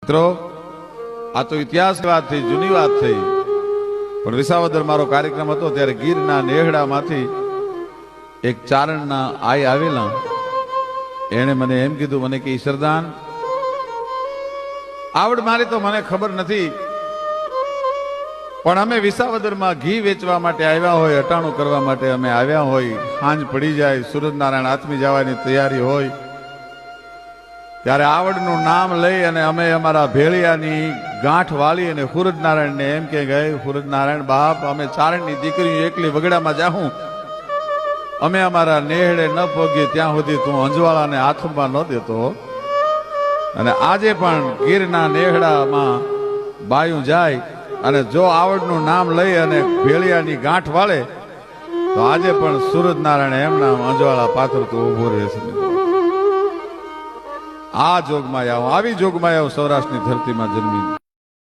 મિત્રો આ તો ઇતિહાસ વાત થઈ, જૂની વાત થઈ, પણ વિસાવદર મારો કાર્યક્રમ હતો ત્યારે ગીરના નેહડામાંથી એક ચારણના આઈ આવેલા. એણે મને એમ કીધું, મને કે ઈશ્વરદાન આવડ મારી તો મને ખબર નથી, પણ અમે વિસાવદરમાં ઘી વેચવા માટે આવ્યા હોય, અટાણું કરવા માટે અમે આવ્યા હોય, સાંજ પડી જાય, સૂરજનારાયણ આથમી જવાની તૈયારી હોય, ત્યારે આવડનું નામ લઈ અને અમે અમારા ભેળિયાની ગાંઠ વાળી અને સૂરજનારાયણને એમ કે ગઈ, સૂરજનારાયણ બાપ, અમે ચારણની દીકરી એકલી વગડામાં જાઉં, અમે અમારા નેહડે ન પગીએ ત્યાં સુધી તું અંજવાળાને હાથમાં ન દેતો. અને આજે પણ ગીરના નેહડામાં બાયું જાય અને જો આવડનું નામ લઈ અને ભેળિયાની ગાંઠ વાળે તો આજે પણ સૂરજનારાયણ એમના અંજવાળા પાત્ર તો ઉભો રહેશે. આ જોગમાં આવું, આવી જોગમાં આવું સૌરાષ્ટ્રની ધરતીમાં જન્મી.